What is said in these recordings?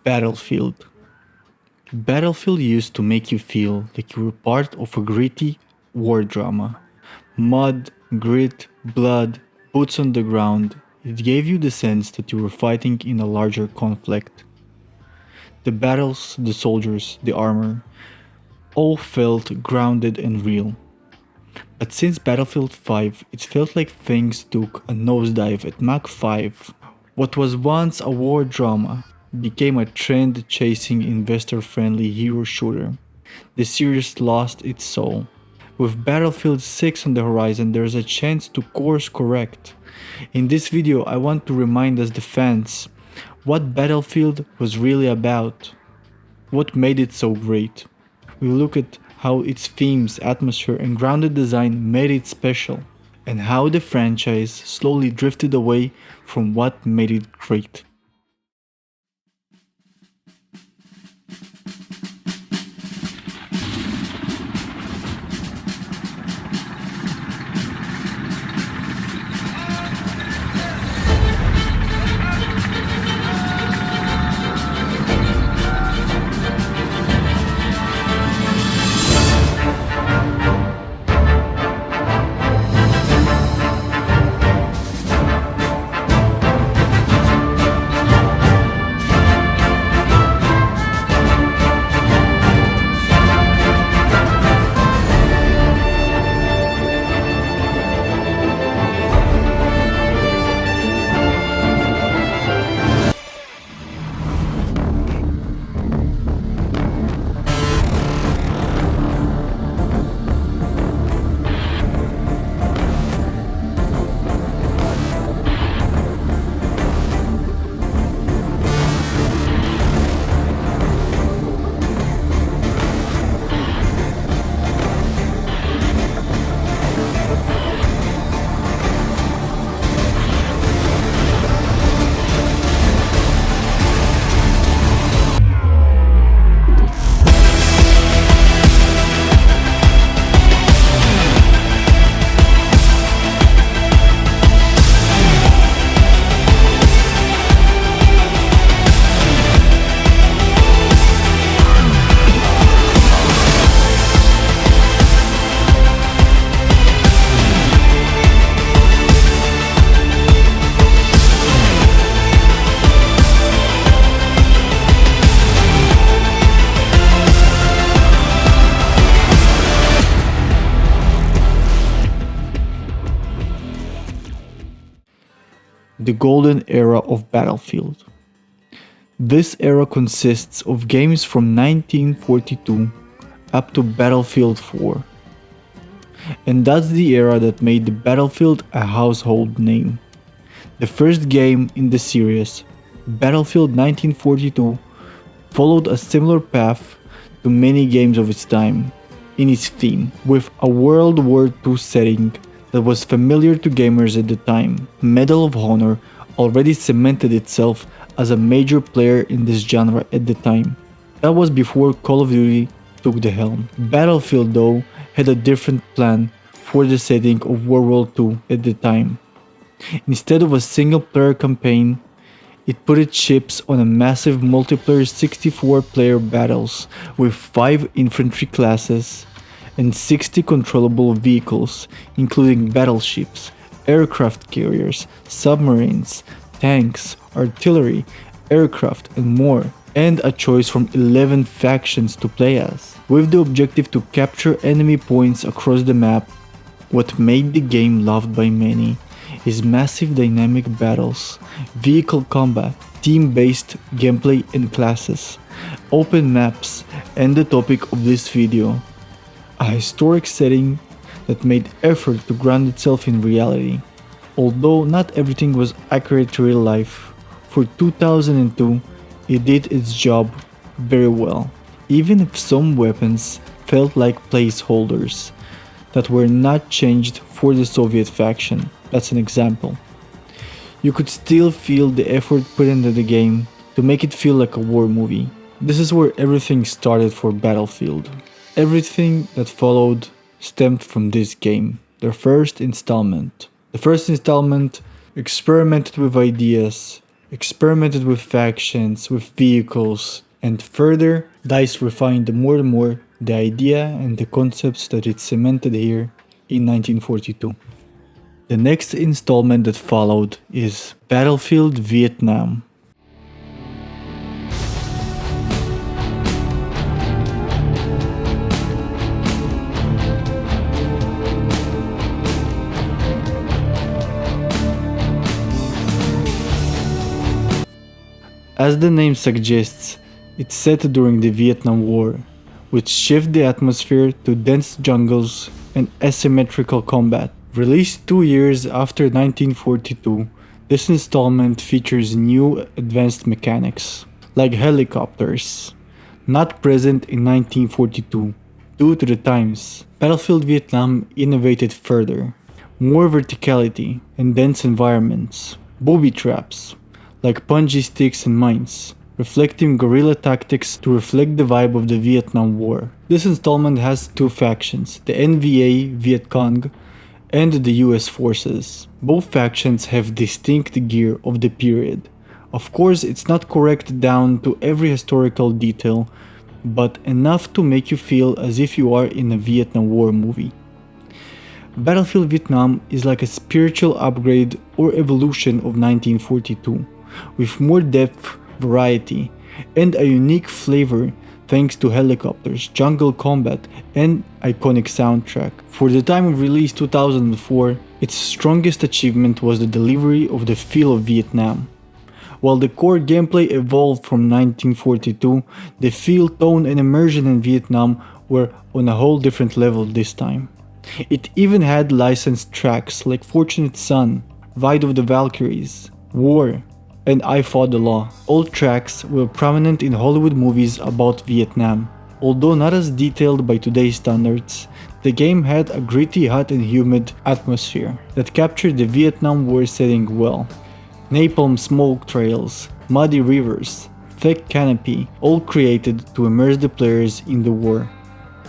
Battlefield. Battlefield used to make you feel like you were part of a gritty war drama. Mud, grit, blood, boots on the ground. It gave you the sense that you were fighting in a larger conflict. The battles, the soldiers, the armor, all felt grounded and real. But since Battlefield 5, it felt like things took a nosedive at Mach 5. What was once a war drama became a trend-chasing investor-friendly hero shooter. The series lost its soul. With Battlefield 6 on the horizon, there's a chance to course correct. In this video, I want to remind us the fans what Battlefield was really about. What made it so great. We look at how its themes, atmosphere and grounded design made it special, and how the franchise slowly drifted away from what made it great. The golden era of Battlefield. This era consists of games from 1942 up to Battlefield 4. And that's the era that made the Battlefield a household name. The first game in the series, Battlefield 1942, followed a similar path to many games of its time in its theme, with a World War II setting that was familiar to gamers at the time. Medal of Honor already cemented itself as a major player in this genre at the time. That was before Call of Duty took the helm. Battlefield though had a different plan for the setting of World War II at the time. Instead of a single player campaign, it put its chips on a massive multiplayer 64 player battles with 5 infantry classes and 60 controllable vehicles, including battleships, aircraft carriers, submarines, tanks, artillery, aircraft and more, and a choice from 11 factions to play as, with the objective to capture enemy points across the map. What made the game loved by many is massive dynamic battles, vehicle combat, team-based gameplay and classes, open maps, and the topic of this video, a historic setting that made effort to ground itself in reality. Although not everything was accurate to real life, for 2002 it did its job very well, even if some weapons felt like placeholders that were not changed for the Soviet faction. That's an example. You could still feel the effort put into the game to make it feel like a war movie. This is where everything started for Battlefield. Everything that followed stemmed from this game, their first installment. The first installment experimented with ideas experimented with factions, with vehicles, and further, DICE refined more and more the idea and the concepts that it cemented here in 1942. The next installment that followed is Battlefield Vietnam. As the name suggests, it's set during the Vietnam War, which shifted the atmosphere to dense jungles and asymmetrical combat. Released 2 years after 1942, this installment features new advanced mechanics, like helicopters, not present in 1942 due to the times. Battlefield Vietnam innovated further, more verticality and dense environments, booby traps, like punji sticks and mines, reflecting guerrilla tactics to reflect the vibe of the Vietnam War. This installment has two factions, the NVA Viet Cong and the US forces. Both factions have distinct gear of the period. Of course, it's not correct down to every historical detail, but enough to make you feel as if you are in a Vietnam War movie. Battlefield Vietnam is like a spiritual upgrade or evolution of 1942, with more depth, variety, and a unique flavor thanks to helicopters, jungle combat, and iconic soundtrack. For the time of release 2004, its strongest achievement was the delivery of the feel of Vietnam. While the core gameplay evolved from 1942, the feel, tone, and immersion in Vietnam were on a whole different level this time. It even had licensed tracks like Fortunate Son, Ride of the Valkyries, War, and I Fought the Law. All tracks were prominent in Hollywood movies about Vietnam. Although not as detailed by today's standards, the game had a gritty, hot and humid atmosphere that captured the Vietnam War setting well. Napalm smoke trails, muddy rivers, thick canopy, all created to immerse the players in the war.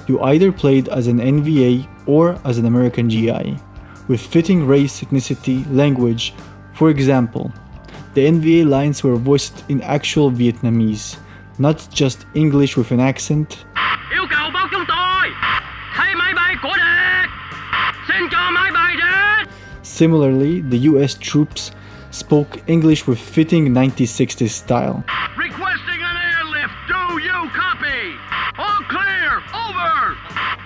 You either played as an NVA or as an American GI, with fitting race, ethnicity, language. For example, the NVA lines were voiced in actual Vietnamese, not just English with an accent. Similarly, the US troops spoke English with fitting 1960s style. Requesting an airlift, do you copy? All clear, over!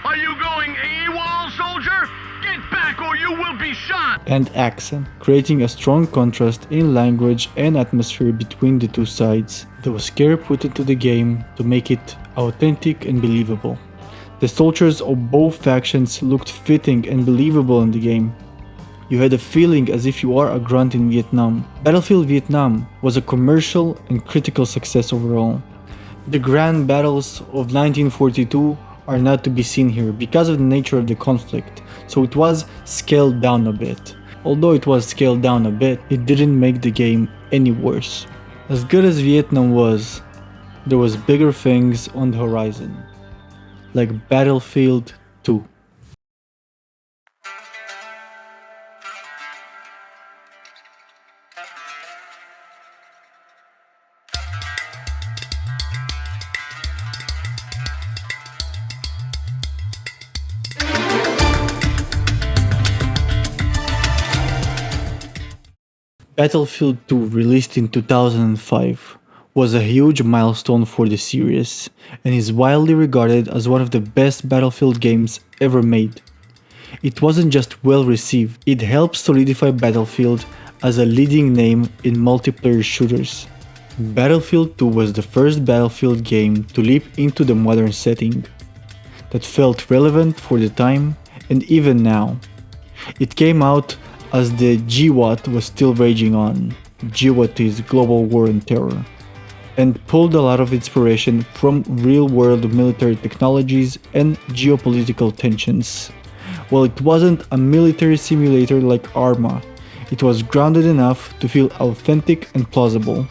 Are you going AWOL, soldier? Get back or you will be shot! And accent, creating a strong contrast in language and atmosphere between the two sides. There was care put into the game to make it authentic and believable. The soldiers of both factions looked fitting and believable in the game. You had a feeling as if you are a grunt in Vietnam. Battlefield Vietnam was a commercial and critical success overall. The grand battles of 1942 are not to be seen here because of the nature of the conflict, so it was scaled down a bit. Although it was scaled down a bit, it didn't make the game any worse. As good as Vietnam was, there was bigger things on the horizon, like Battlefield 2. Battlefield 2, released in 2005, was a huge milestone for the series and is widely regarded as one of the best Battlefield games ever made. It wasn't just well received, it helped solidify Battlefield as a leading name in multiplayer shooters. Battlefield 2 was the first Battlefield game to leap into the modern setting that felt relevant for the time and even now. It came out as the GWOT was still raging on. GWOT is Global War on Terror, and pulled a lot of inspiration from real-world military technologies and geopolitical tensions. While it wasn't a military simulator like Arma, it was grounded enough to feel authentic and plausible.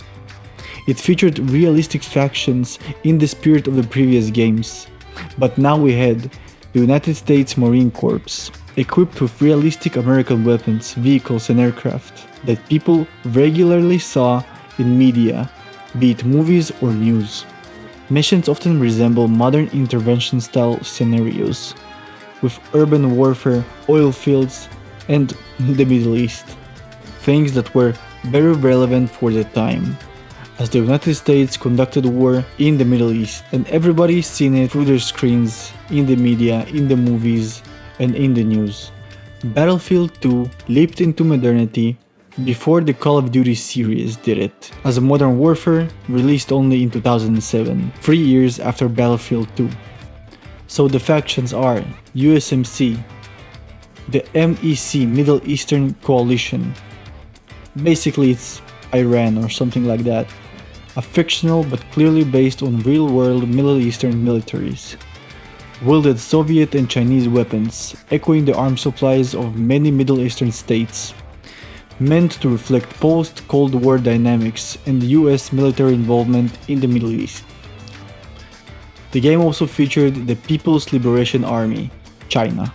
It featured realistic factions in the spirit of the previous games, but now we had the United States Marine Corps, equipped with realistic American weapons, vehicles and aircraft that people regularly saw in media, be it movies or news. Missions often resemble modern intervention style scenarios, with urban warfare, oil fields, and the Middle East. Things that were very relevant for the time, as the United States conducted war in the Middle East, and everybody's seen it through their screens, in the media, in the movies, and in the news. Battlefield 2 leaped into modernity before the Call of Duty series did it, as Modern Warfare released only in 2007, 3 years after Battlefield 2. So the factions are USMC, the MEC Middle Eastern Coalition, basically it's Iran or something like that, a fictional but clearly based on real-world Middle Eastern militaries. Wielded Soviet and Chinese weapons, echoing the arms supplies of many Middle Eastern states, meant to reflect post-Cold War dynamics and US military involvement in the Middle East. The game also featured the People's Liberation Army, China,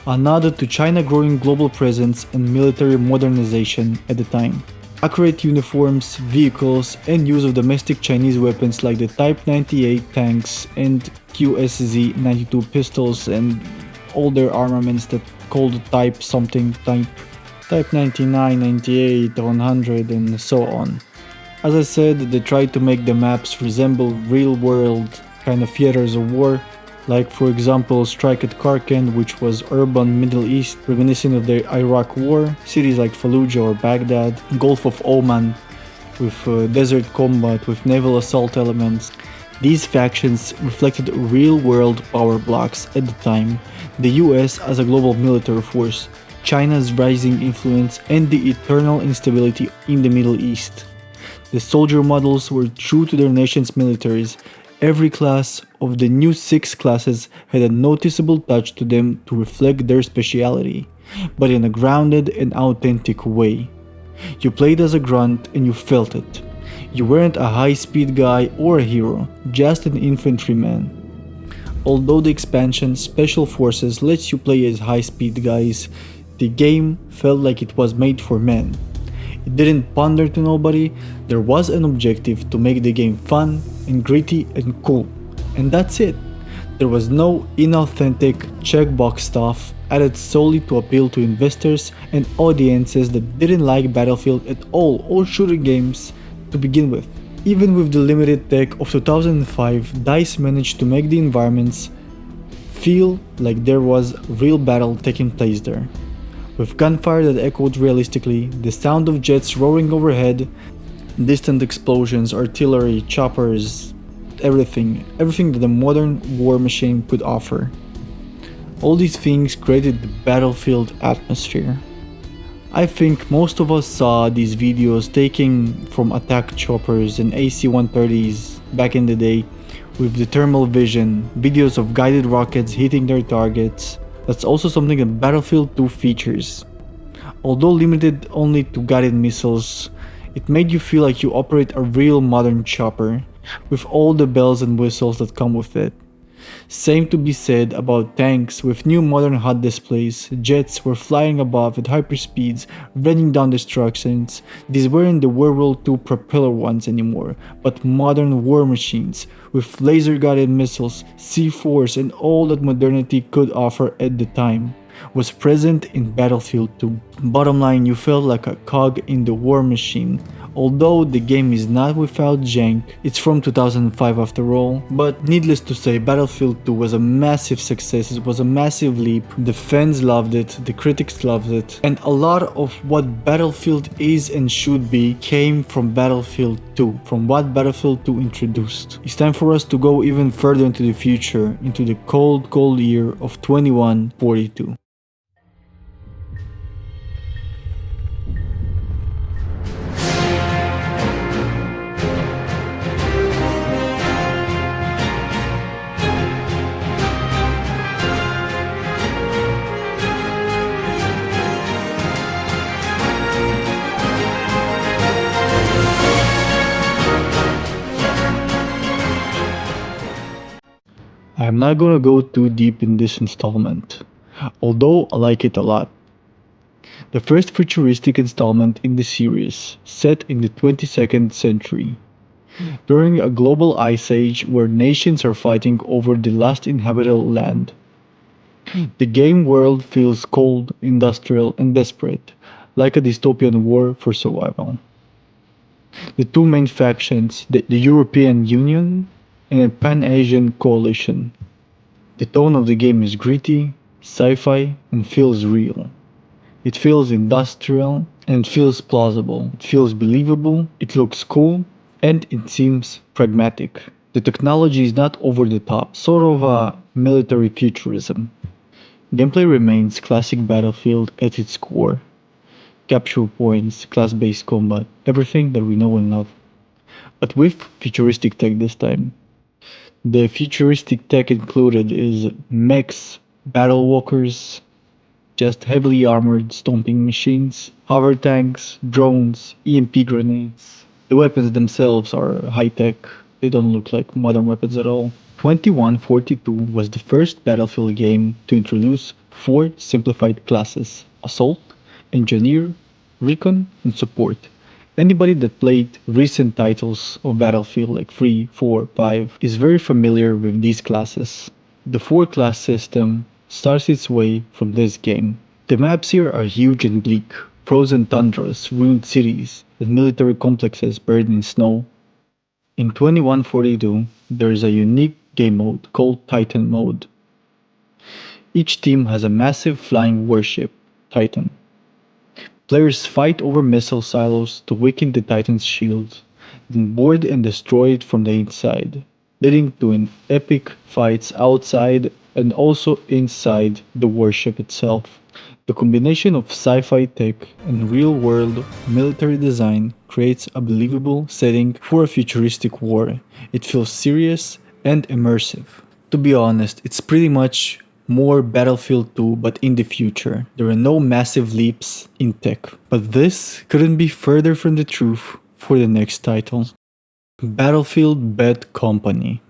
a nod to China's growing global presence and military modernization at the time. Accurate uniforms, vehicles, and use of domestic Chinese weapons like the Type 98 tanks and QSZ-92 pistols and older armaments that called Type something, Type 99, 98, 100 and so on. As I said, they tried to make the maps resemble real-world kind of theaters of war, like for example Strike at Karkand, which was urban Middle East, reminiscent of the Iraq War, cities like Fallujah or Baghdad, Gulf of Oman, with desert combat, with naval assault elements. These factions reflected real-world power blocks at the time, the US as a global military force, China's rising influence, and the eternal instability in the Middle East. The soldier models were true to their nation's militaries. Every class of the new 6 classes had a noticeable touch to them to reflect their speciality, but in a grounded and authentic way. You played as a grunt and you felt it. You weren't a high-speed guy or a hero, just an infantryman. Although the expansion Special Forces lets you play as high-speed guys, the game felt like it was made for men. It didn't pander to nobody, there was an objective to make the game fun and gritty and cool. And that's it. There was no inauthentic checkbox stuff added solely to appeal to investors and audiences that didn't like Battlefield at all or shooting games to begin with. Even with the limited tech of 2005, DICE managed to make the environments feel like there was real battle taking place there. With gunfire that echoed realistically, the sound of jets roaring overhead, distant explosions, artillery, choppers, everything that a modern war machine could offer. All these things created the Battlefield atmosphere. I think most of us saw these videos taken from attack choppers and AC-130s back in the day with the thermal vision, videos of guided rockets hitting their targets. That's also something that Battlefield 2 features. Although limited only to guided missiles, it made you feel like you operate a real modern chopper, with all the bells and whistles that come with it. Same to be said about tanks with new modern HUD displays. Jets were flying above at hyperspeeds, raining down destructions. These weren't the World War II propeller ones anymore, but modern war machines with laser-guided missiles, C4s, and all that modernity could offer at the time was present in Battlefield 2. Bottom line, you felt like a cog in the war machine. Although the game is not without jank, it's from 2005 after all, but needless to say, Battlefield 2 was a massive success, it was a massive leap, the fans loved it, the critics loved it, and a lot of what Battlefield is and should be came from Battlefield 2, from what Battlefield 2 introduced. It's time for us to go even further into the future, into the cold year of 2142. I'm not gonna go too deep in this installment, although I like it a lot. the first futuristic installment in the series, set in the 22nd century, during a global ice age where nations are fighting over the last inhabitable land. The game world feels cold, industrial, and desperate, like a dystopian war for survival. The two main factions, the European Union and a Pan-Asian coalition. The tone of the game is gritty, sci-fi, and feels real. It feels industrial and it feels plausible. It feels believable, it looks cool, and it seems pragmatic. The technology is not over the top, sort of a military futurism. Gameplay remains classic Battlefield at its core. Capture points, class-based combat, everything that we know and love. But with futuristic tech this time. The futuristic tech included is mechs, battle walkers, just heavily armored stomping machines, hover tanks, drones, EMP grenades. The weapons themselves are high tech, they don't look like modern weapons at all. 2142 was the first Battlefield game to introduce four simplified classes: Assault, Engineer, Recon, and Support. Anybody that played recent titles of Battlefield like 3, 4, 5 is very familiar with these classes. The four class system starts its way from this game. The maps here are huge and bleak, frozen tundras, ruined cities, and military complexes buried in snow. In 2142, there is a unique game mode called Titan Mode. Each team has a massive flying warship, Titan. Players fight over missile silos to weaken the Titan's shields, then board and destroy it from the inside, leading to an epic fights outside and also inside the warship itself. The combination of sci-fi tech and real-world military design creates a believable setting for a futuristic war. It feels serious and immersive. To be honest, it's pretty much more Battlefield 2 but in the future. There are no massive leaps in tech. But this couldn't be further from the truth for the next title. Battlefield Bad Company.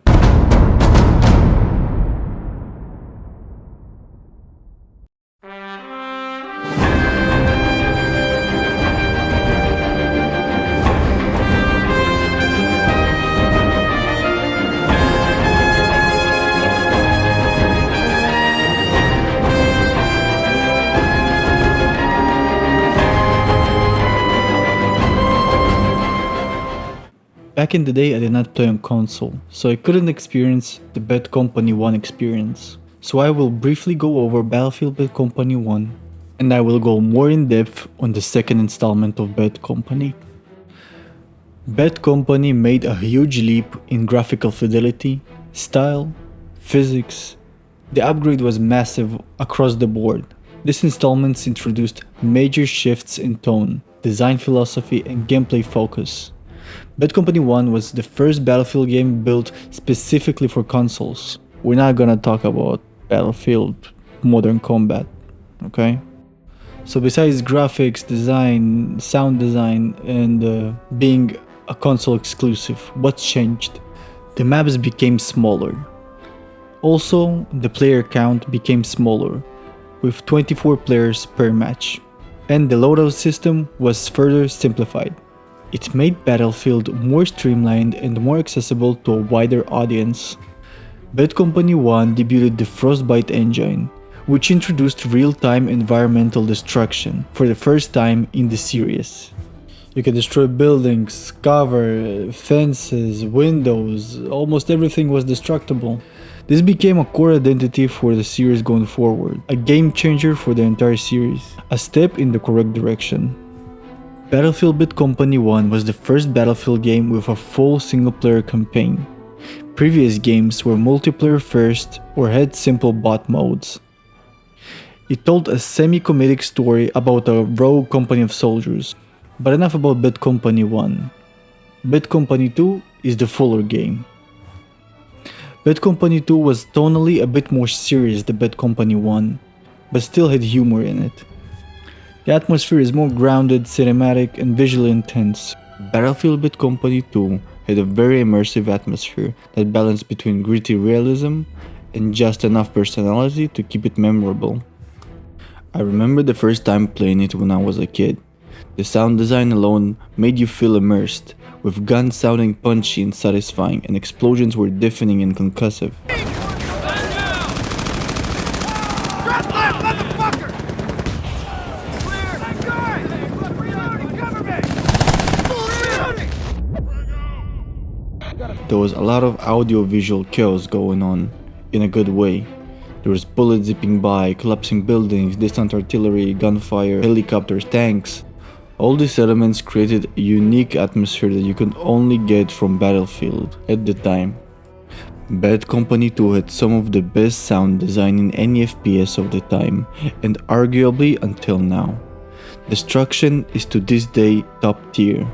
Back in the day I did not play on console, so I couldn't experience the Bad Company 1 experience. So I will briefly go over Battlefield Bad Company 1, and I will go more in depth on the second installment of Bad Company. Bad Company made a huge leap in graphical fidelity, style, physics. The upgrade was massive across the board. This installment introduced major shifts in tone, design philosophy, and gameplay focus. Bad Company 1 was the first Battlefield game built specifically for consoles. We're not gonna talk about Battlefield Modern Combat, okay? So besides graphics, design, sound design, and being a console exclusive, what changed? The maps became smaller. Also, the player count became smaller, with 24 players per match. And the loadout system was further simplified. It made Battlefield more streamlined and more accessible to a wider audience. Bad Company 1 debuted the Frostbite engine, which introduced real-time environmental destruction for the first time in the series. You can destroy buildings, cover, fences, windows, almost everything was destructible. This became a core identity for the series going forward, a game changer for the entire series, a step in the correct direction. Battlefield Bad Company 1 was the first Battlefield game with a full single-player campaign. Previous games were multiplayer first or had simple bot modes. It told a semi-comedic story about a rogue company of soldiers. But enough about Bad Company 1. Bad Company 2 is the fuller game. Bad Company 2 was tonally a bit more serious than Bad Company 1, but still had humor in it. The atmosphere is more grounded, cinematic, and visually intense. Battlefield Bad Company 2 had a very immersive atmosphere that balanced between gritty realism and just enough personality to keep it memorable. I remember the first time playing it when I was a kid. The sound design alone made you feel immersed, with guns sounding punchy and satisfying, and explosions were deafening and concussive. There was a lot of audio-visual chaos going on, in a good way. There was bullets zipping by, collapsing buildings, distant artillery, gunfire, helicopters, tanks. All these elements created a unique atmosphere that you could only get from Battlefield at the time. Bad Company 2 had some of the best sound design in any FPS of the time, and arguably until now. Destruction is to this day top tier.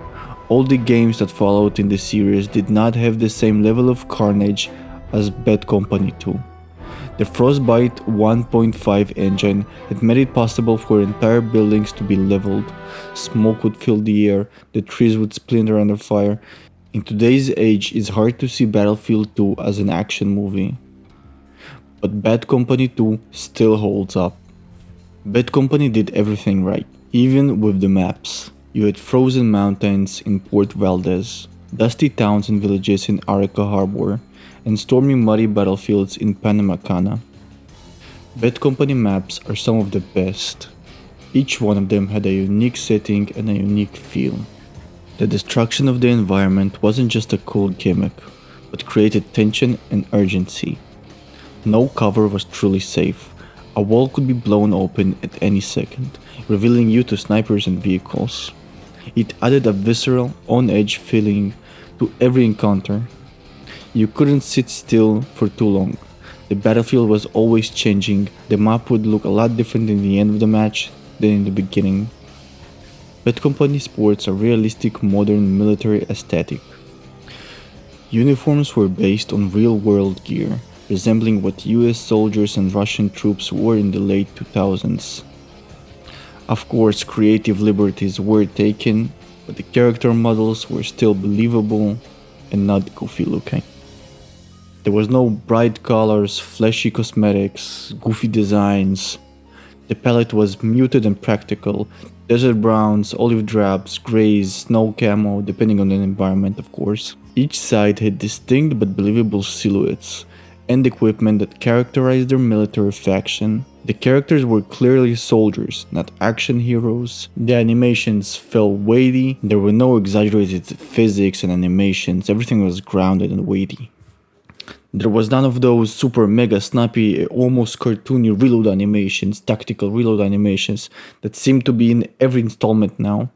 All the games that followed in the series did not have the same level of carnage as Bad Company 2. The Frostbite 1.5 engine had made it possible for entire buildings to be leveled, smoke would fill the air, the trees would splinter under fire. In today's age, it's hard to see Battlefield 2 as an action movie. But Bad Company 2 still holds up. Bad Company did everything right, even with the maps. You had frozen mountains in Port Valdez, dusty towns and villages in Arica Harbor, and stormy muddy battlefields in Panama Cana. Bad Company maps are some of the best. Each one of them had a unique setting and a unique feel. The destruction of the environment wasn't just a cool gimmick, but created tension and urgency. No cover was truly safe. A wall could be blown open at any second, revealing you to snipers and vehicles. It added a visceral, on-edge feeling to every encounter. You couldn't sit still for too long. The battlefield was always changing. The map would look a lot different in the end of the match than in the beginning. Bad Company sports a realistic modern military aesthetic. Uniforms were based on real-world gear, resembling what US soldiers and Russian troops wore in the late 2000s. Of course, creative liberties were taken, but the character models were still believable and not goofy looking. There was no bright colors, flashy cosmetics, goofy designs. The palette was muted and practical. Desert browns, olive drabs, grays, snow camo, depending on the environment of course. Each side had distinct but believable silhouettes and equipment that characterized their military faction. The characters were clearly soldiers, not action heroes. The animations felt weighty. There were no exaggerated physics and animations. Everything was grounded and weighty. There was none of those super mega snappy, almost cartoony reload animations, tactical reload animations that seem to be in every installment now.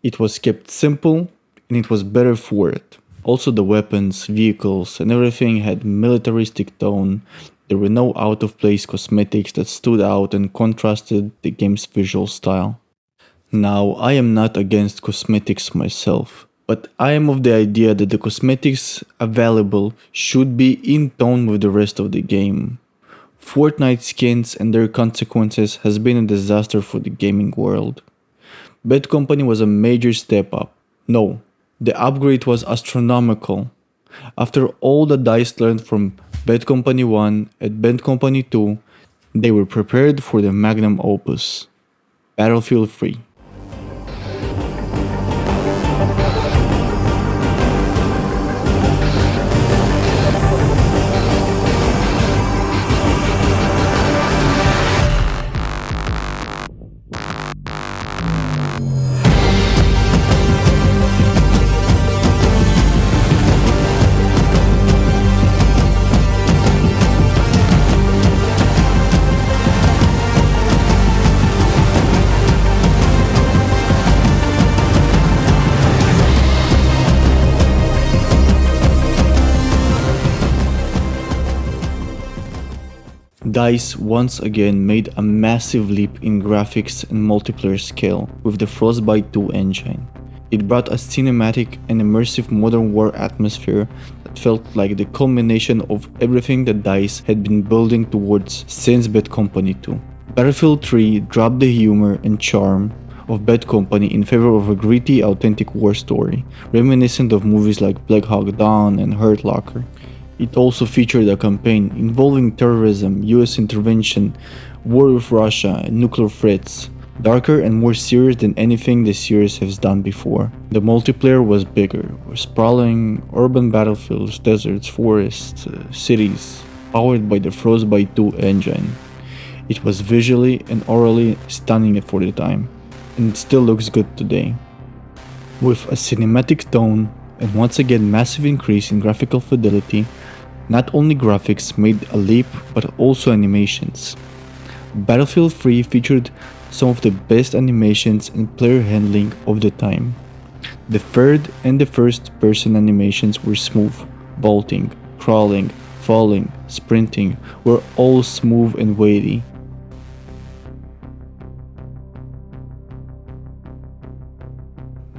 It was kept simple and it was better for it. Also the weapons, vehicles and everything had militaristic tone. There were no out of place cosmetics that stood out and contrasted the game's visual style. Now I am not against cosmetics myself, but I am of the idea that the cosmetics available should be in tone with the rest of the game. Fortnite skins and their consequences has been a disaster for the gaming world. Bad Company was a major step up. No, the upgrade was astronomical. After all that DICE learned from Bad Company 1 and Bad Company 2, they were prepared for the magnum opus, Battlefield 3. DICE once again made a massive leap in graphics and multiplayer scale with the Frostbite 2 engine. It brought a cinematic and immersive modern war atmosphere that felt like the culmination of everything that DICE had been building towards since Bad Company 2. Battlefield 3 dropped the humor and charm of Bad Company in favor of a gritty, authentic war story, reminiscent of movies like Black Hawk Down and Hurt Locker. It also featured a campaign involving terrorism, US intervention, war with Russia, and nuclear threats. Darker and more serious than anything the series has done before. The multiplayer was bigger, with sprawling urban battlefields, deserts, forests, cities, powered by the Frostbite 2 engine. It was visually and orally stunning for the time, and it still looks good today. With a cinematic tone and once again massive increase in graphical fidelity, not only graphics made a leap but also animations. Battlefield 3 featured some of the best animations and player handling of the time. The third and the first person animations were smooth, vaulting, crawling, falling, sprinting were all smooth and weighty.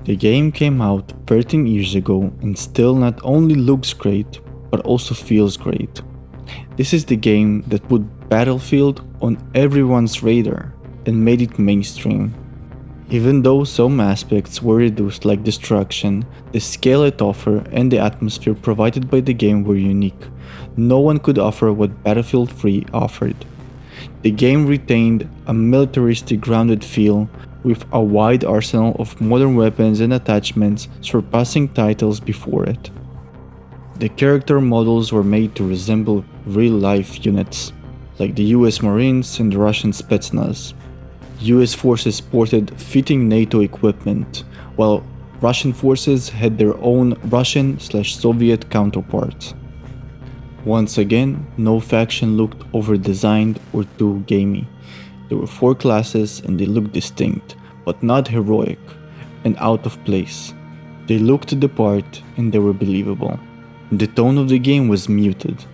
The game came out 13 years ago and still not only looks great, but also feels great. This is the game that put Battlefield on everyone's radar and made it mainstream. Even though some aspects were reduced like destruction, the scale it offered and the atmosphere provided by the game were unique. No one could offer what Battlefield 3 offered. The game retained a militaristic grounded feel with a wide arsenal of modern weapons and attachments surpassing titles before it. The character models were made to resemble real-life units, like the US Marines and the Russian Spetsnaz. US forces sported fitting NATO equipment, while Russian forces had their own Russian/Soviet counterparts. Once again, no faction looked over-designed or too gamey. There were 4 classes and they looked distinct, but not heroic and out of place. They looked the part and they were believable. The tone of the game was muted.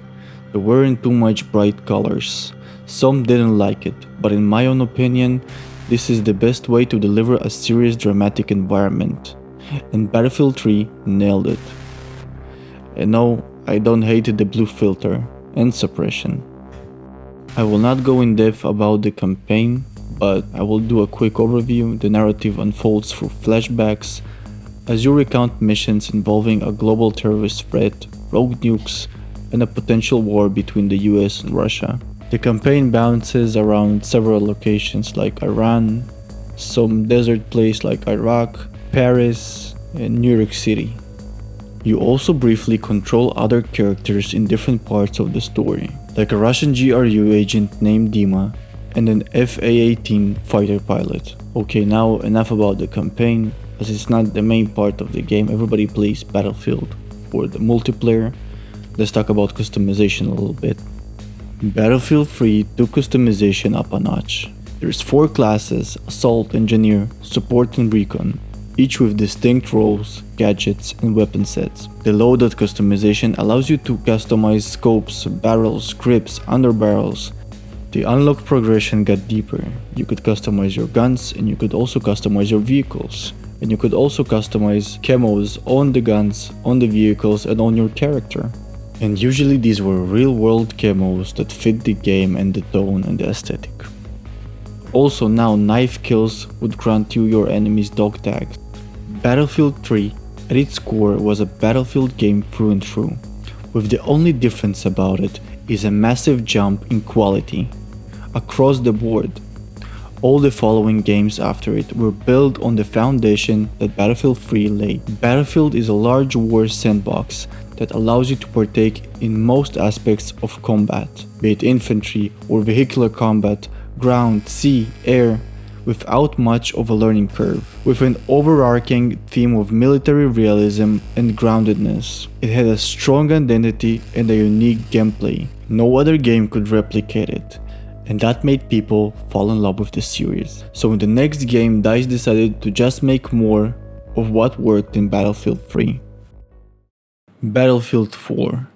There weren't too much bright colors. Some didn't like it, but in my own opinion, this is the best way to deliver a serious dramatic environment. And Battlefield 3 nailed it. And no, I don't hate the blue filter and suppression. I will not go in depth about the campaign, but I will do a quick overview. The narrative unfolds through flashbacks as you recount missions involving a global terrorist threat, rogue nukes, and a potential war between the US and Russia. The campaign bounces around several locations like Iran, some desert place like Iraq, Paris, and New York City. You also briefly control other characters in different parts of the story, like a Russian GRU agent named Dima and an FA-18 fighter pilot. Okay, now enough about the campaign, as it's not the main part of the game. Everybody plays Battlefield for the multiplayer. Let's talk about customization a little bit. Battlefield 3 took customization up a notch. There's 4 classes: Assault, Engineer, Support and Recon, each with distinct roles, gadgets, and weapon sets. The loadout customization allows you to customize scopes, barrels, grips, underbarrels. The unlock progression got deeper. You could customize your guns, and you could also customize your vehicles. And you could also customize camos on the guns, on the vehicles, and on your character. And usually these were real-world camos that fit the game and the tone and the aesthetic. Also now knife kills would grant you your enemy's dog tags. Battlefield 3 at its core was a Battlefield game through and through, with the only difference about it is a massive jump in quality across the board. All the following games after it were built on the foundation that Battlefield 3 laid. Battlefield is a large war sandbox that allows you to partake in most aspects of combat, be it infantry or vehicular combat, ground, sea, air, without much of a learning curve, with an overarching theme of military realism and groundedness. It had a strong identity and a unique gameplay. No other game could replicate it, and that made people fall in love with the series. So in the next game, DICE decided to just make more of what worked in Battlefield 3. Battlefield 4.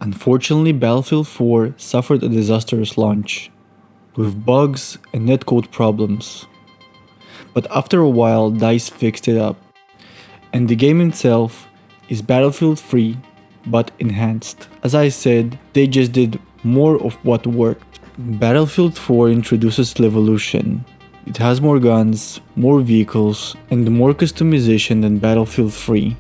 Unfortunately, Battlefield 4 suffered a disastrous launch. with bugs and netcode problems. But after a while, DICE fixed it up, and the game itself is Battlefield 3 but enhanced. As I said, they just did more of what worked. Battlefield 4 introduces Levolution. It has more guns, more vehicles, and more customization than Battlefield 3.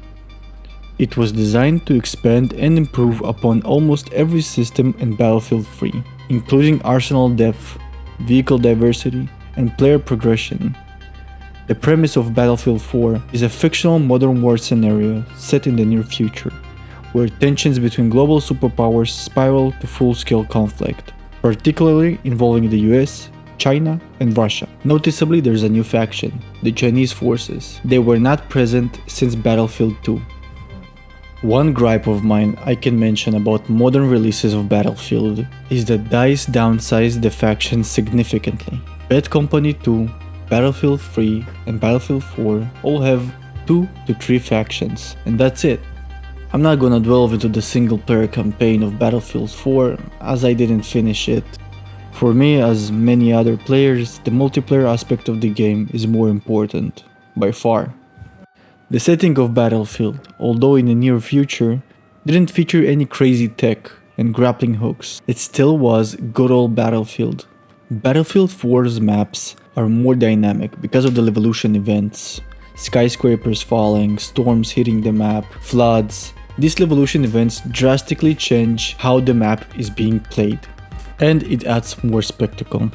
It was designed to expand and improve upon almost every system in Battlefield 3, including arsenal depth, vehicle diversity, and player progression. The premise of Battlefield 4 is a fictional modern war scenario set in the near future, where tensions between global superpowers spiral to full-scale conflict, particularly involving the US, China, and Russia. Noticeably, there's a new faction, the Chinese forces. They were not present since Battlefield 2. One gripe of mine I can mention about modern releases of Battlefield is that DICE downsized the factions significantly. Bad Company 2, Battlefield 3, and Battlefield 4 all have 2 to 3 factions, and that's it. I'm not gonna delve into the single player campaign of Battlefield 4 as I didn't finish it. For me, as many other players, the multiplayer aspect of the game is more important, by far. The setting of Battlefield, although in the near future, didn't feature any crazy tech and grappling hooks. It still was good old Battlefield. Battlefield 4's maps are more dynamic because of the Levolution events. Skyscrapers falling, storms hitting the map, floods. These Levolution events drastically change how the map is being played, and it adds more spectacle.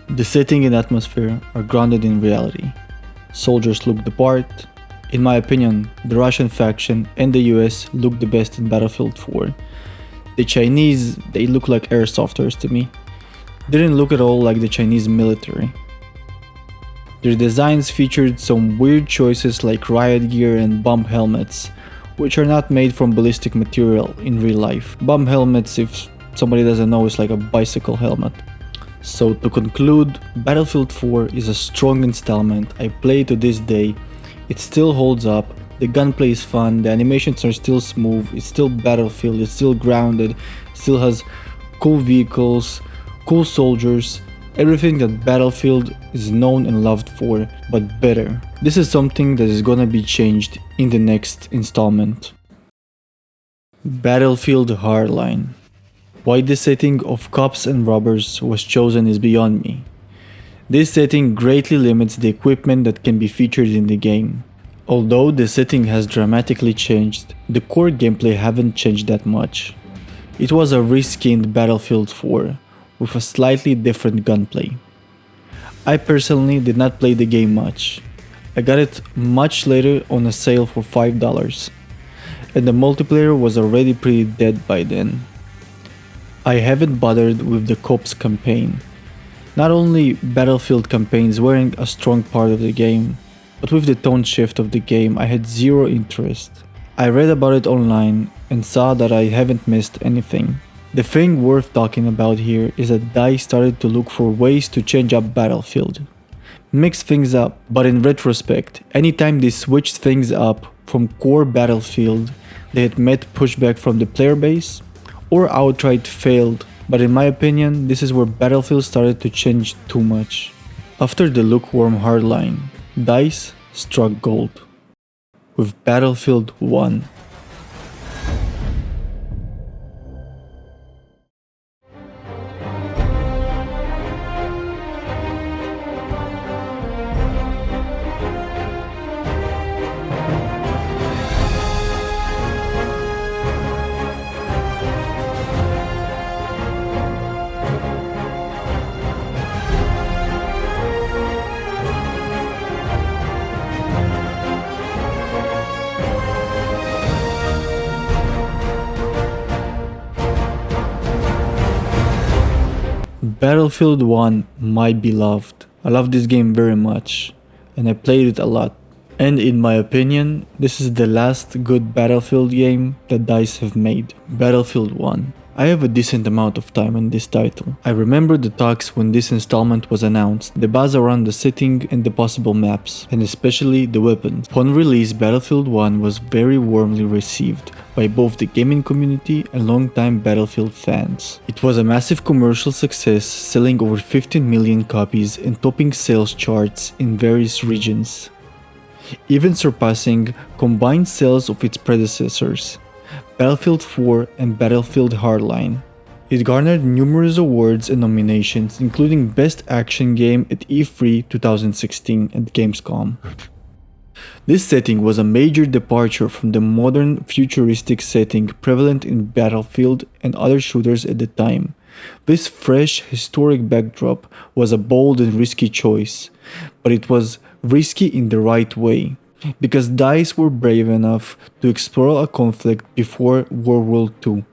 The setting and atmosphere are grounded in reality. Soldiers look the part. In my opinion, the Russian faction and the US look the best in Battlefield 4. The Chinese, they look like airsofters to me. They didn't look at all like the Chinese military. Their designs featured some weird choices like riot gear and bomb helmets, which are not made from ballistic material in real life. Bomb helmets, if somebody doesn't know, is like a bicycle helmet. So to conclude, Battlefield 4 is a strong installment. I play to this day. It still holds up, the gunplay is fun, the animations are still smooth, it's still Battlefield, it's still grounded, it still has cool vehicles, cool soldiers, everything that Battlefield is known and loved for, but better. This is something that is gonna be changed in the next installment. Battlefield Hardline. Why the setting of cops and robbers was chosen is beyond me. This setting greatly limits the equipment that can be featured in the game. Although the setting has dramatically changed, the core gameplay haven't changed that much. It was a reskinned Battlefield 4, with a slightly different gunplay. I personally did not play the game much. I got it much later on a sale for $5, and the multiplayer was already pretty dead by then. I haven't bothered with the Cops campaign. Not only Battlefield campaigns weren't a strong part of the game, but with the tone shift of the game I had zero interest. I read about it online and saw that I haven't missed anything. The thing worth talking about here is that DICE started to look for ways to change up Battlefield. Mix things up, but in retrospect, anytime they switched things up from core Battlefield, they had met pushback from the player base, or outright failed. But in my opinion, this is where Battlefield started to change too much. After the lukewarm Hardline, DICE struck gold with Battlefield 1. Battlefield 1 might be loved. I love this game very much, and I played it a lot. And in my opinion, this is the last good Battlefield game that DICE have made. Battlefield 1. I have a decent amount of time on this title. I remember the talks when this installment was announced, the buzz around the setting and the possible maps, and especially the weapons. Upon release, Battlefield 1 was very warmly received by both the gaming community and longtime Battlefield fans. It was a massive commercial success, selling over 15 million copies and topping sales charts in various regions, even surpassing combined sales of its predecessors, Battlefield 4 and Battlefield Hardline. It garnered numerous awards and nominations, including Best Action Game at E3 2016 at Gamescom. This setting was a major departure from the modern futuristic setting prevalent in Battlefield and other shooters at the time. This fresh, historic backdrop was a bold and risky choice, but it was risky in the right way, because DICE were brave enough to explore a conflict before World War II,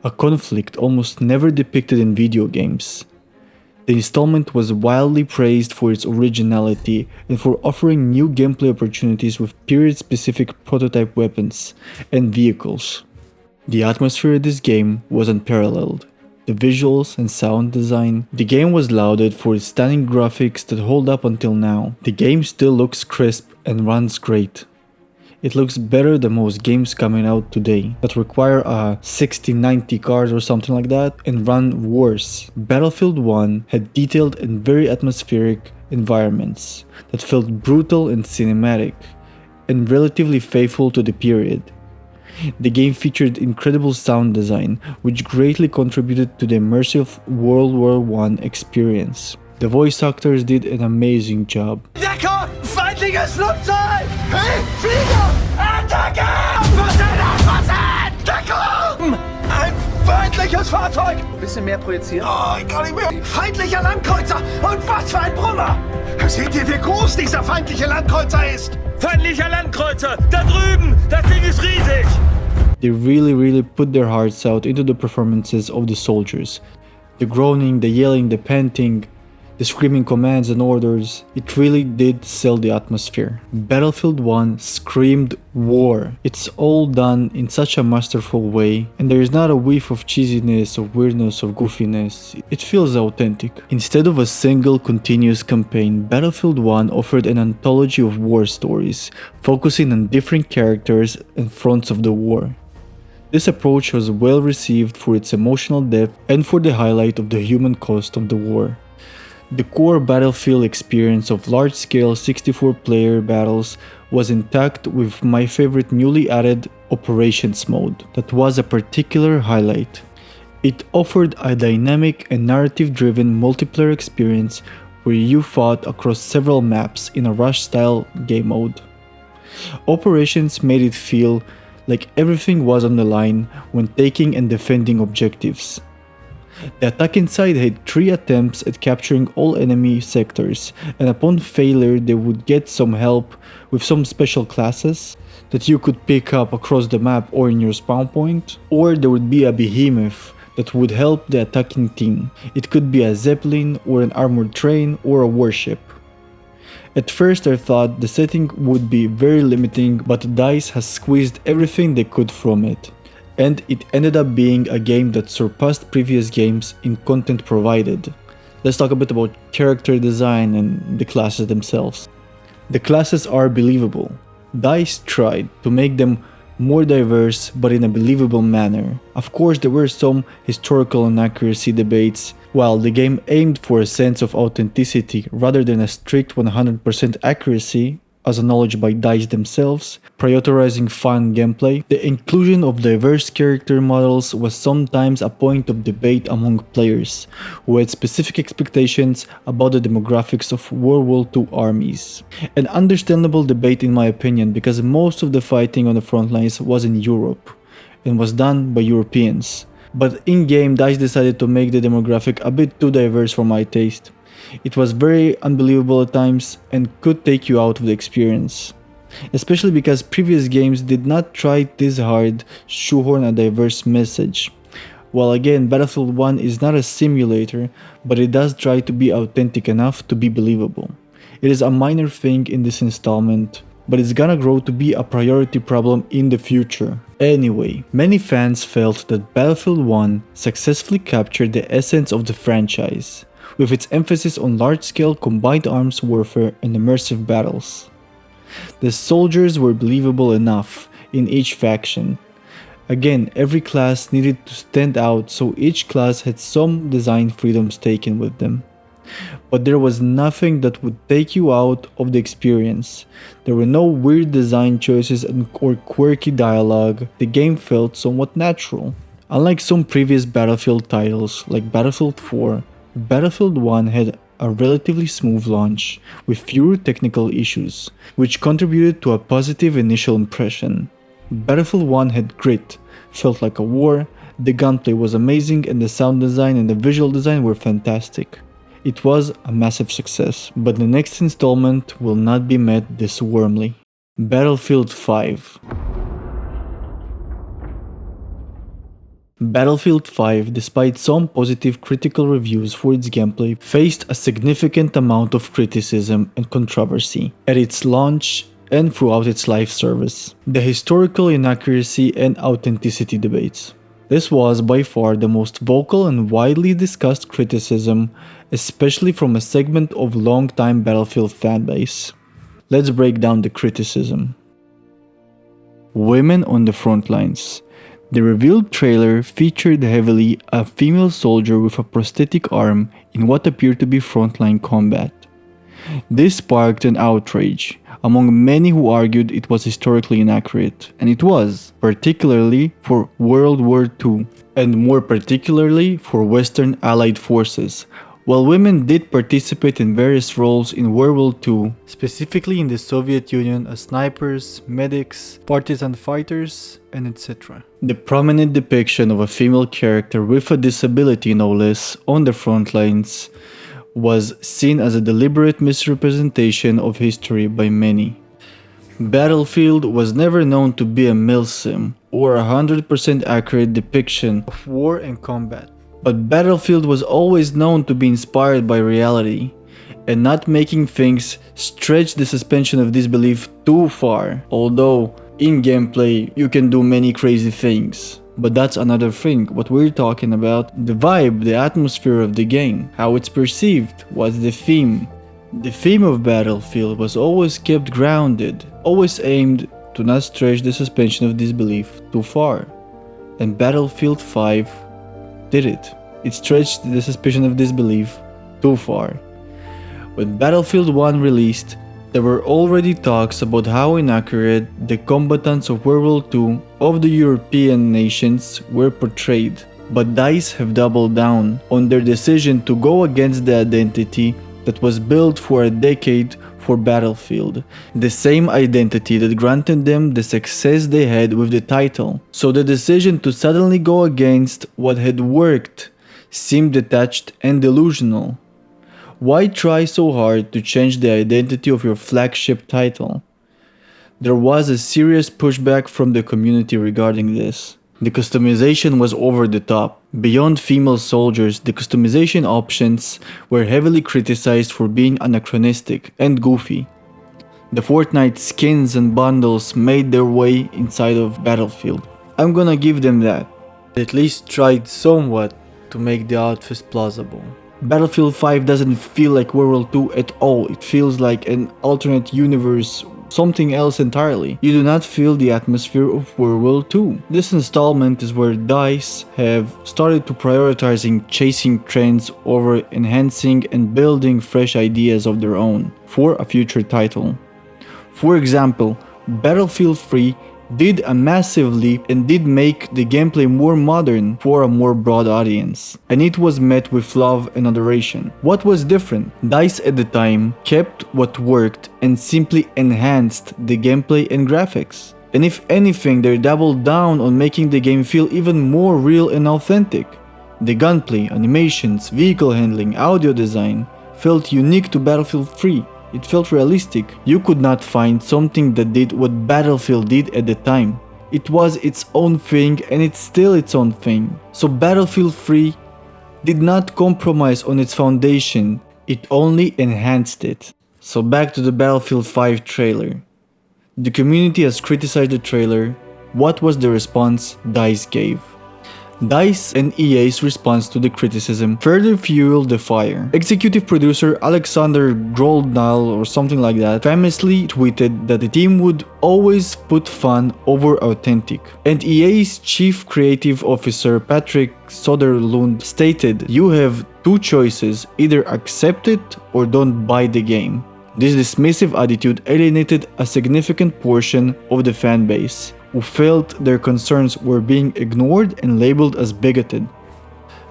a conflict almost never depicted in video games. The installment was wildly praised for its originality and for offering new gameplay opportunities with period-specific prototype weapons and vehicles. The atmosphere of this game was unparalleled. The visuals and sound design. The game was lauded for its stunning graphics that hold up until now. The game still looks crisp and runs great. It looks better than most games coming out today that require a 6090 card or something like that and run worse. Battlefield 1 had detailed and very atmospheric environments that felt brutal and cinematic and relatively faithful to the period. The game featured incredible sound design, which greatly contributed to the immersive World War I experience. The voice actors did an amazing job. Decker! Feindliches Flugzeug! Hey, Flieger! Attacke! Was Deckung! Ein feindliches Fahrzeug! Bisschen mehr projizieren. Oh, ich kann nicht mehr. Feindlicher Landkreuzer! Und was für ein Brummer! Seht ihr, wie groß dieser feindliche Landkreuzer ist? Feindlicher Landkreuzer! Da drüben! Das Ding ist riesig! They really put their hearts out into the performances of the soldiers. The groaning, the yelling, the panting, the screaming commands and orders, it really did sell the atmosphere. Battlefield 1 screamed war. It's all done in such a masterful way, and there is not a whiff of cheesiness, of weirdness, of goofiness. It feels authentic. Instead of a single continuous campaign, Battlefield 1 offered an anthology of war stories, focusing on different characters and fronts of the war. This approach was well received for its emotional depth and for the highlight of the human cost of the war. The core Battlefield experience of large-scale 64-player battles was intact, with my favorite newly added Operations mode that was a particular highlight. It offered a dynamic and narrative-driven multiplayer experience where you fought across several maps in a rush-style game mode. Operations made it feel like everything was on the line when taking and defending objectives. The attacking side had 3 attempts at capturing all enemy sectors, and upon failure they would get some help with some special classes that you could pick up across the map or in your spawn point, or there would be a behemoth that would help the attacking team. It could be a zeppelin or an armored train or a warship. At first I thought the setting would be very limiting, but DICE has squeezed everything they could from it. And it ended up being a game that surpassed previous games in content provided. Let's talk a bit about character design and the classes themselves. The classes are believable. DICE tried to make them more diverse but in a believable manner. Of course, there were some historical inaccuracy debates, while the game aimed for a sense of authenticity rather than a strict 100% accuracy, as acknowledged by DICE themselves, prioritizing fun gameplay. The inclusion of diverse character models was sometimes a point of debate among players, who had specific expectations about the demographics of World War II armies. An understandable debate in my opinion, because most of the fighting on the front lines was in Europe, and was done by Europeans. But in-game, DICE decided to make the demographic a bit too diverse for my taste. It was very unbelievable at times and could take you out of the experience. Especially because previous games did not try this hard shoehorn a diverse message. While again, Battlefield 1 is not a simulator, but it does try to be authentic enough to be believable. It is a minor thing in this installment, but it's gonna grow to be a priority problem in the future. Anyway, many fans felt that Battlefield 1 successfully captured the essence of the franchise, with its emphasis on large-scale combined arms warfare and immersive battles. The soldiers were believable enough in each faction. Again, every class needed to stand out, so each class had some design freedoms taken with them. But there was nothing that would take you out of the experience. There were no weird design choices or quirky dialogue. The game felt somewhat natural. Unlike some previous Battlefield titles like Battlefield 4, Battlefield 1 had a relatively smooth launch with fewer technical issues, which contributed to a positive initial impression. Battlefield 1 had grit, felt like a war, the gunplay was amazing, and the sound design and the visual design were fantastic. It was a massive success, but the next installment will not be met this warmly. Battlefield 5. Battlefield 5, despite some positive critical reviews for its gameplay, faced a significant amount of criticism and controversy at its launch and throughout its live service. The historical inaccuracy and authenticity debates. This was by far the most vocal and widely discussed criticism, especially from a segment of long-time Battlefield fanbase. Let's break down the criticism. Women on the front lines. The revealed trailer featured heavily a female soldier with a prosthetic arm in what appeared to be frontline combat. This sparked an outrage among many who argued it was historically inaccurate, and it was, particularly for World War II, and more particularly for Western Allied forces. While women did participate in various roles in World War II, specifically in the Soviet Union as snipers, medics, partisan fighters, and etc. The prominent depiction of a female character with a disability, no less, on the front lines was seen as a deliberate misrepresentation of history by many. Battlefield was never known to be a milsim or a 100% accurate depiction of war and combat. But Battlefield was always known to be inspired by reality and not making things stretch the suspension of disbelief too far. Although in gameplay you can do many crazy things. But that's another thing. What we're talking about, the vibe, the atmosphere of the game, how it's perceived, what's the theme. The theme of Battlefield was always kept grounded, always aimed to not stretch the suspension of disbelief too far. And Battlefield 5 did it. It stretched the suspension of disbelief too far. When Battlefield 1 released, there were already talks about how inaccurate the combatants of World War II of the European nations were portrayed, but DICE have doubled down on their decision to go against the identity that was built for a decade for Battlefield, the same identity that granted them the success they had with the title. So the decision to suddenly go against what had worked seemed detached and delusional. Why try so hard to change the identity of your flagship title? There was a serious pushback from the community regarding this. The customization was over the top. Beyond female soldiers, the customization options were heavily criticized for being anachronistic and goofy. The Fortnite skins and bundles made their way inside of Battlefield. I'm gonna give them that. They at least tried somewhat to make the outfits plausible. Battlefield 5 doesn't feel like World War II at all. It feels like an alternate universe, something else entirely. You do not feel the atmosphere of World War II. This installment is where DICE have started to prioritizing chasing trends over enhancing and building fresh ideas of their own for a future title. For example, Battlefield 3 did a massive leap and did make the gameplay more modern for a more broad audience, and it was met with love and adoration. What was different? DICE at the time kept what worked and simply enhanced the gameplay and graphics. And if anything, they doubled down on making the game feel even more real and authentic. The gunplay, animations, vehicle handling, audio design felt unique to Battlefield 3. It felt realistic. You could not find something that did what Battlefield did at the time. It was its own thing and it's still its own thing. So Battlefield 3 did not compromise on its foundation, it only enhanced it. So back to the Battlefield 5 trailer. The community has criticized the trailer. What was the response DICE gave? DICE and EA's response to the criticism further fueled the fire. Executive producer Alexander Groldnal or something like that famously tweeted that the team would always put fun over authentic. And EA's chief creative officer Patrick Soderlund stated, "You have two choices, either accept it or don't buy the game." This dismissive attitude alienated a significant portion of the fan base, who felt their concerns were being ignored and labeled as bigoted.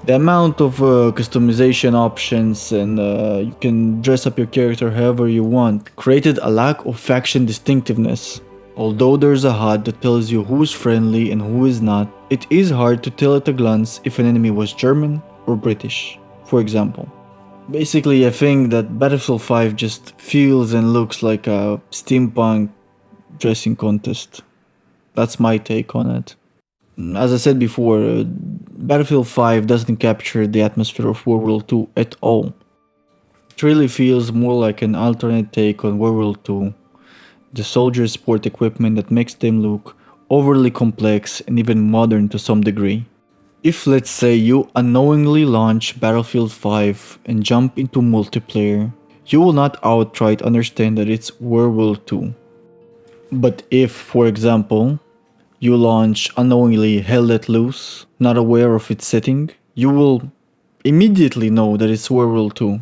The amount of customization options and you can dress up your character however you want created a lack of faction distinctiveness. Although there's a HUD that tells you who's friendly and who is not, it is hard to tell at a glance if an enemy was German or British, for example. Basically, I think that Battlefield 5 just feels and looks like a steampunk dressing contest. That's my take on it. As I said before, Battlefield 5 doesn't capture the atmosphere of World War II at all. It really feels more like an alternate take on World War II. The soldiers sport equipment that makes them look overly complex and even modern to some degree. If, let's say, you unknowingly launch Battlefield 5 and jump into multiplayer, you will not outright understand that it's World War II. But if, for example, you launch unknowingly Hell Let Loose, not aware of its setting, you will immediately know that it's World War II.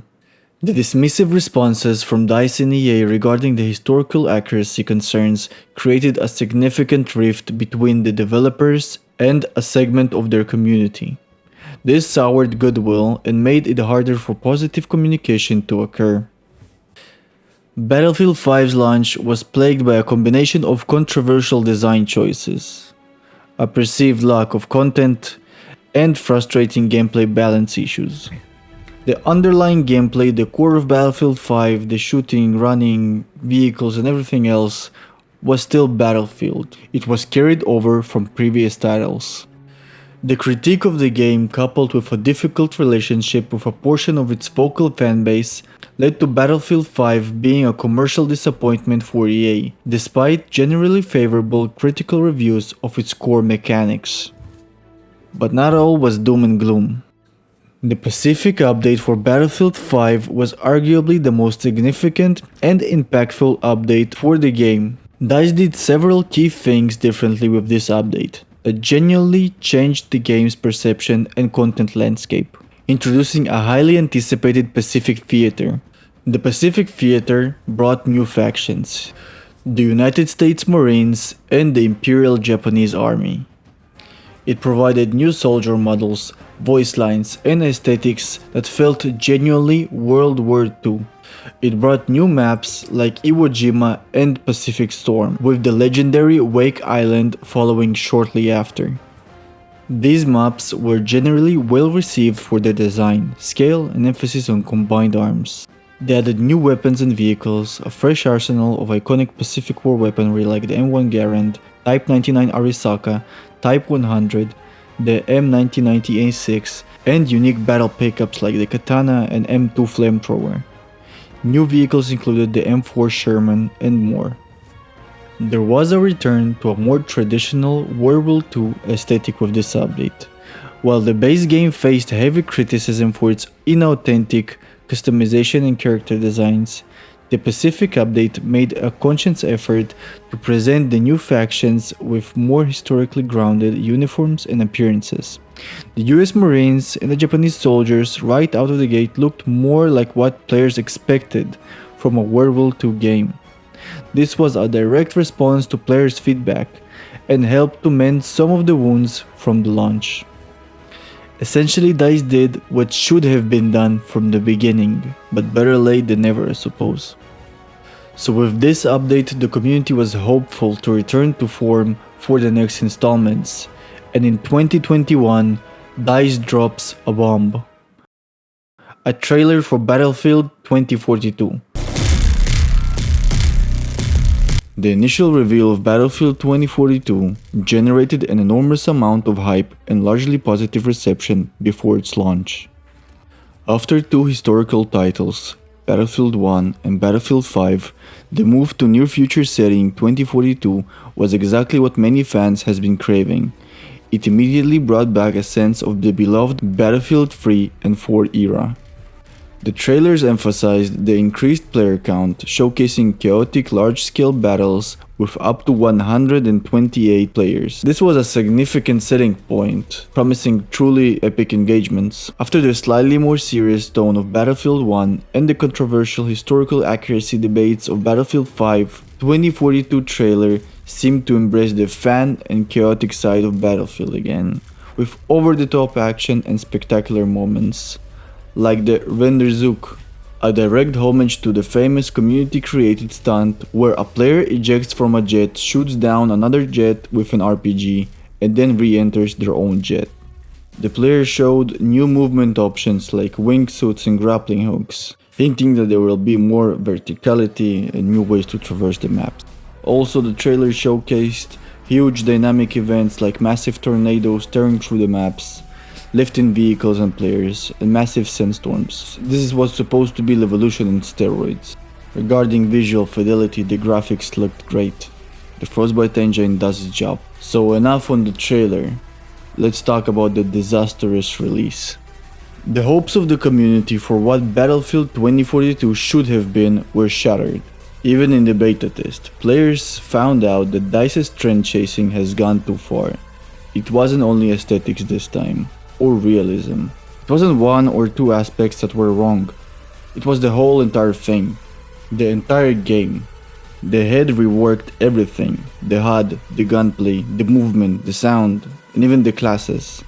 The dismissive responses from DICE and EA regarding the historical accuracy concerns created a significant rift between the developers and a segment of their community. This soured goodwill and made it harder for positive communication to occur. Battlefield 5's launch was plagued by a combination of controversial design choices, a perceived lack of content, and frustrating gameplay balance issues. The underlying gameplay, the core of Battlefield 5, the shooting, running, vehicles and everything else was still Battlefield. It was carried over from previous titles. The critique of the game, coupled with a difficult relationship with a portion of its vocal fanbase, led to Battlefield 5 being a commercial disappointment for EA, despite generally favorable critical reviews of its core mechanics. But not all was doom and gloom. The Pacific update for Battlefield 5 was arguably the most significant and impactful update for the game. DICE did several key things differently with this update that genuinely changed the game's perception and content landscape, introducing a highly anticipated Pacific Theater. The Pacific Theater brought new factions, the United States Marines and the Imperial Japanese Army. It provided new soldier models, voice lines, and aesthetics that felt genuinely World War II. It brought new maps like Iwo Jima and Pacific Storm, with the legendary Wake Island following shortly after. These maps were generally well received for their design, scale, and emphasis on combined arms. They added new weapons and vehicles, a fresh arsenal of iconic Pacific War weaponry like the M1 Garand, Type 99 Arisaka, Type 100, the M1990A6, and unique battle pickups like the Katana and M2 Flamethrower. New vehicles included the M4 Sherman and more. There was a return to a more traditional World War II aesthetic with this update. While the base game faced heavy criticism for its inauthentic customization and character designs, the Pacific update made a conscious effort to present the new factions with more historically grounded uniforms and appearances. The US Marines and the Japanese soldiers right out of the gate looked more like what players expected from a World War II game. This was a direct response to players' feedback and helped to mend some of the wounds from the launch. Essentially, DICE did what should have been done from the beginning, but better late than never, I suppose. So with this update, the community was hopeful to return to form for the next installments, and in 2021, DICE drops a bomb. A trailer for Battlefield 2042. The initial reveal of Battlefield 2042 generated an enormous amount of hype and largely positive reception before its launch. After two historical titles, Battlefield 1 and Battlefield 5, the move to near future setting 2042 was exactly what many fans has been craving. It immediately brought back a sense of the beloved Battlefield 3 and 4 era. The trailers emphasized the increased player count, showcasing chaotic large-scale battles with up to 128 players. This was a significant selling point, promising truly epic engagements. After the slightly more serious tone of Battlefield 1 and the controversial historical accuracy debates of Battlefield 5, 2042 trailer seemed to embrace the fan and chaotic side of Battlefield again, with over-the-top action and spectacular moments. Like the Renderzook, a direct homage to the famous community-created stunt where a player ejects from a jet, shoots down another jet with an RPG, and then re-enters their own jet. The player showed new movement options like wingsuits and grappling hooks, hinting that there will be more verticality and new ways to traverse the maps. Also, the trailer showcased huge dynamic events like massive tornadoes tearing through the maps, lifting vehicles and players, and massive sandstorms. This was supposed to be Revolution on steroids. Regarding visual fidelity, the graphics looked great. The Frostbite engine does its job. So enough on the trailer. Let's talk about the disastrous release. The hopes of the community for what Battlefield 2042 should have been were shattered. Even in the beta test, players found out that DICE's trend chasing has gone too far. It wasn't only aesthetics this time, or realism. It wasn't one or two aspects that were wrong. It was the whole entire thing. The entire game. They had reworked everything. The HUD, the gunplay, the movement, the sound, and even the classes.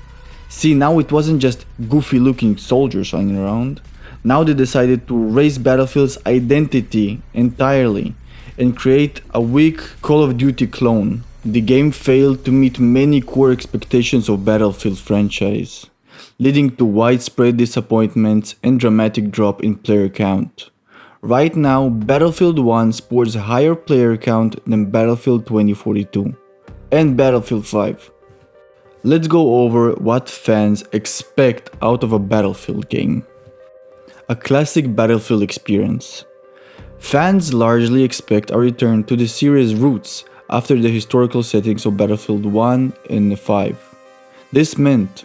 See, now it wasn't just goofy looking soldiers running around. Now they decided to raise Battlefield's identity entirely and create a weak Call of Duty clone. The game failed to meet many core expectations of Battlefield franchise, leading to widespread disappointments and dramatic drop in player count. Right now, Battlefield 1 sports a higher player count than Battlefield 2042 and Battlefield 5. Let's go over what fans expect out of a Battlefield game. A classic Battlefield experience. Fans largely expect a return to the series' roots after the historical settings of Battlefield 1 and 5. This meant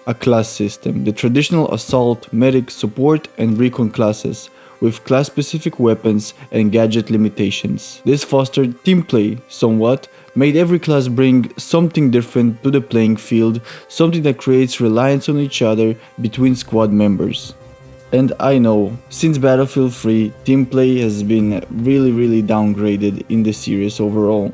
a class system, the traditional assault, medic, support, and recon classes, with class-specific weapons and gadget limitations. This fostered team play somewhat, made every class bring something different to the playing field, something that creates reliance on each other between squad members. And I know, since Battlefield 3, team play has been really downgraded in the series overall.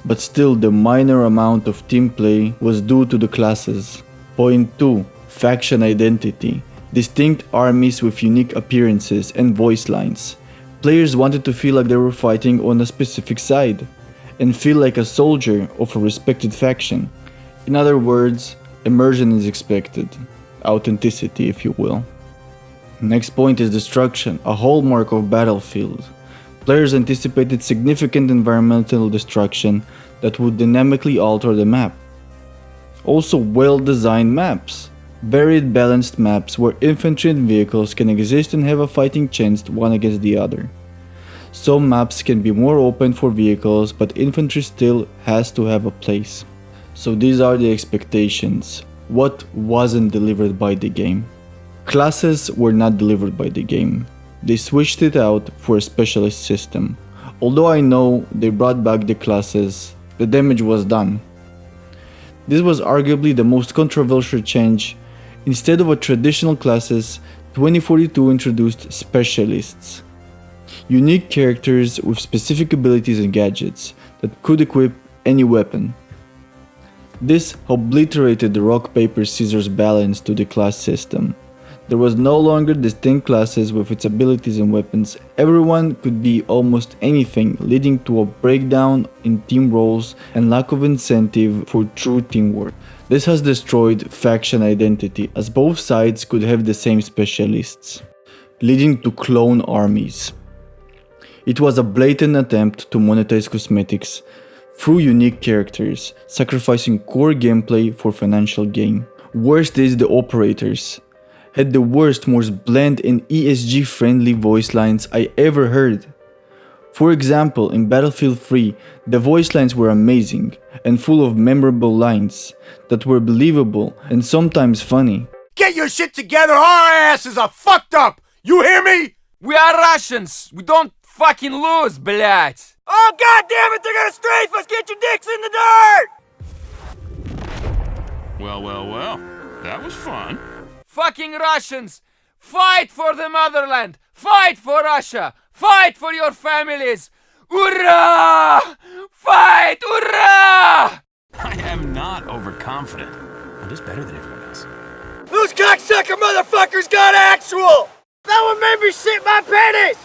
But still, the minor amount of team play was due to the classes. Point 2. Faction identity. Distinct armies with unique appearances and voice lines. Players wanted to feel like they were fighting on a specific side, and feel like a soldier of a respected faction. In other words, immersion is expected. Authenticity, if you will. Next point is destruction, a hallmark of Battlefield. Players anticipated significant environmental destruction that would dynamically alter the map. Also, well-designed maps. Varied balanced maps where infantry and vehicles can exist and have a fighting chance one against the other. Some maps can be more open for vehicles, but infantry still has to have a place. So these are the expectations. What wasn't delivered by the game? Classes were not delivered by the game. They switched it out for a specialist system. Although I know they brought back the classes, the damage was done. This was arguably the most controversial change. Instead of a traditional classes, 2042 introduced specialists. Unique characters with specific abilities and gadgets that could equip any weapon. This obliterated the rock paper scissors balance to the class system. There was no longer distinct classes with its abilities and weapons. Everyone could be almost anything, leading to a breakdown in team roles and lack of incentive for true teamwork. This has destroyed faction identity, as both sides could have the same specialists, leading to clone armies. It was a blatant attempt to monetize cosmetics through unique characters, sacrificing core gameplay for financial gain. Worst is the operators. had the worst, most bland and ESG friendly voice lines I ever heard. For example, in Battlefield 3, the voice lines were amazing and full of memorable lines that were believable and sometimes funny. Get your shit together, our asses are fucked up! You hear me? We are Russians. We don't fucking lose, блять. Oh god damn it, they're gonna strafe us! Get your dicks in the dirt! Well, that was fun. Fucking Russians. Fight for the motherland. Fight for Russia. Fight for your families. Hurrah! Fight! Hurrah! I am not overconfident. I'm just better than everyone else. Those cocksucker motherfuckers got actual! That would make me shit my panties!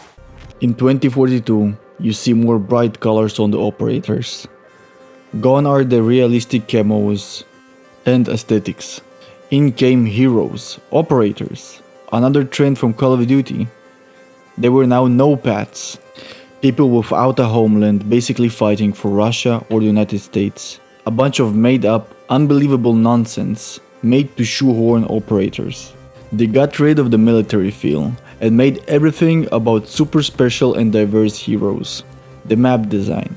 In 2042, you see more bright colors on the operators. Gone are the realistic camos and aesthetics. In came heroes, operators, another trend from Call of Duty. There were now no-pats, people without a homeland basically fighting for Russia or the United States. A bunch of made-up, unbelievable nonsense made to shoehorn operators. They got rid of the military feel and made everything about super special and diverse heroes. The map design.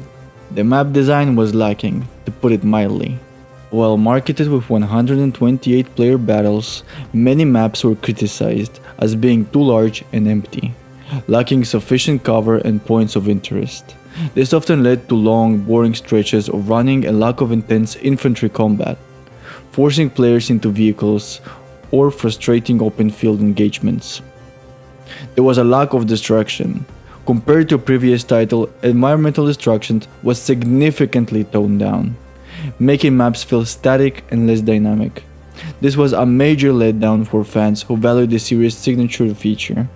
The map design was lacking, to put it mildly. While marketed with 128 player battles, many maps were criticized as being too large and empty, lacking sufficient cover and points of interest. This often led to long, boring stretches of running and lack of intense infantry combat, forcing players into vehicles or frustrating open field engagements. There was a lack of destruction. Compared to previous title, environmental destruction was significantly toned down, making maps feel static and less dynamic. This was a major letdown for fans who valued the series' signature feature.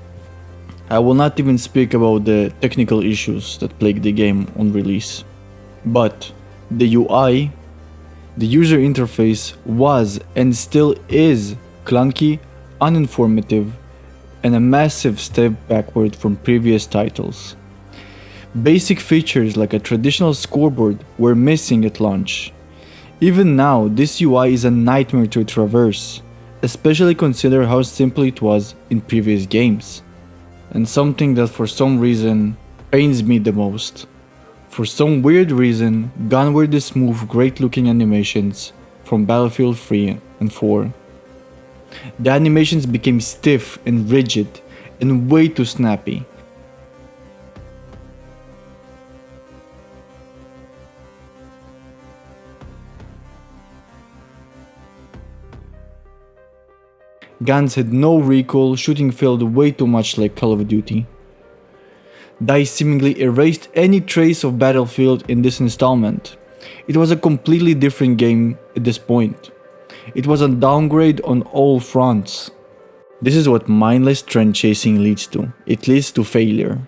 I will not even speak about the technical issues that plagued the game on release. But the UI, the user interface, was and still is clunky, uninformative, and a massive step backward from previous titles. Basic features like a traditional scoreboard were missing at launch. Even now, this UI is a nightmare to traverse, especially consider how simple it was in previous games. And something that for some reason pains me the most. For some weird reason, gone were the smooth, great looking animations from Battlefield 3 and 4. The animations became stiff and rigid and way too snappy. Guns had no recoil, shooting felt way too much like Call of Duty. DICE seemingly erased any trace of Battlefield in this installment. It was a completely different game at this point. It was a downgrade on all fronts. This is what mindless trend chasing leads to. It leads to failure.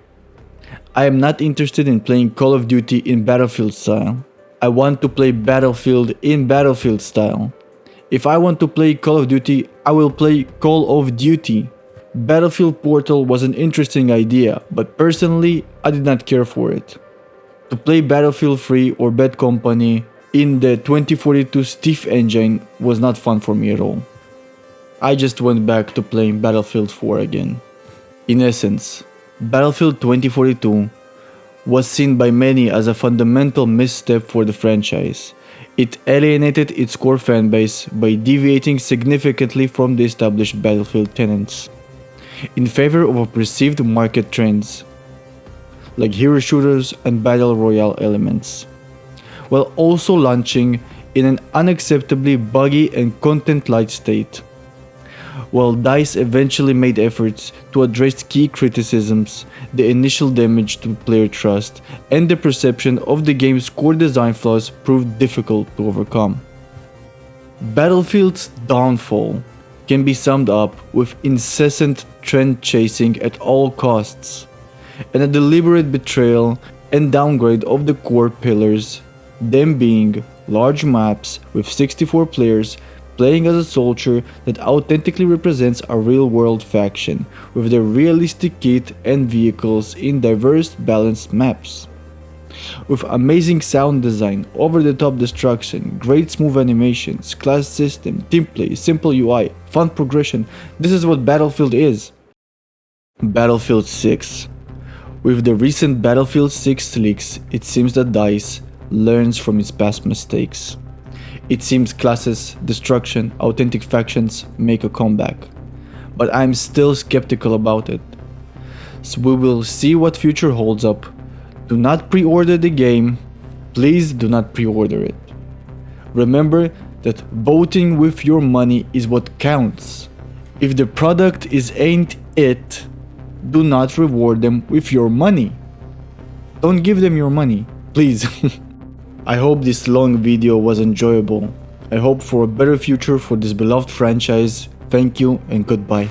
I am not interested in playing Call of Duty in Battlefield style. I want to play Battlefield in Battlefield style. If I want to play Call of Duty, I will play Call of Duty. Battlefield Portal was an interesting idea, but personally, I did not care for it. To play Battlefield 3 or Bad Company in the 2042 stiff engine was not fun for me at all. I just went back to playing Battlefield 4 again. In essence, Battlefield 2042 was seen by many as a fundamental misstep for the franchise. It alienated its core fanbase by deviating significantly from the established Battlefield tenets, in favor of perceived market trends, like hero shooters and battle royale elements, while also launching in an unacceptably buggy and content-light state. While DICE eventually made efforts to address key criticisms, the initial damage to player trust and the perception of the game's core design flaws proved difficult to overcome. Battlefield's downfall can be summed up with incessant trend chasing at all costs, and a deliberate betrayal and downgrade of the core pillars, them being large maps with 64 players playing as a soldier that authentically represents a real-world faction with their realistic kit and vehicles in diverse, balanced maps. With amazing sound design, over-the-top destruction, great smooth animations, class system, team play, simple UI, fun progression, this is what Battlefield is. Battlefield 6. With the recent Battlefield 6 leaks, it seems that DICE learns from its past mistakes. It seems classes, destruction, authentic factions make a comeback. But I'm still skeptical about it. So we will see what future holds up. Do not pre-order the game. Please do not pre-order it. Remember that voting with your money is what counts. If the product ain't it, do not reward them with your money. Don't give them your money, please. I hope this long video was enjoyable. I hope for a better future for this beloved franchise. Thank you and goodbye.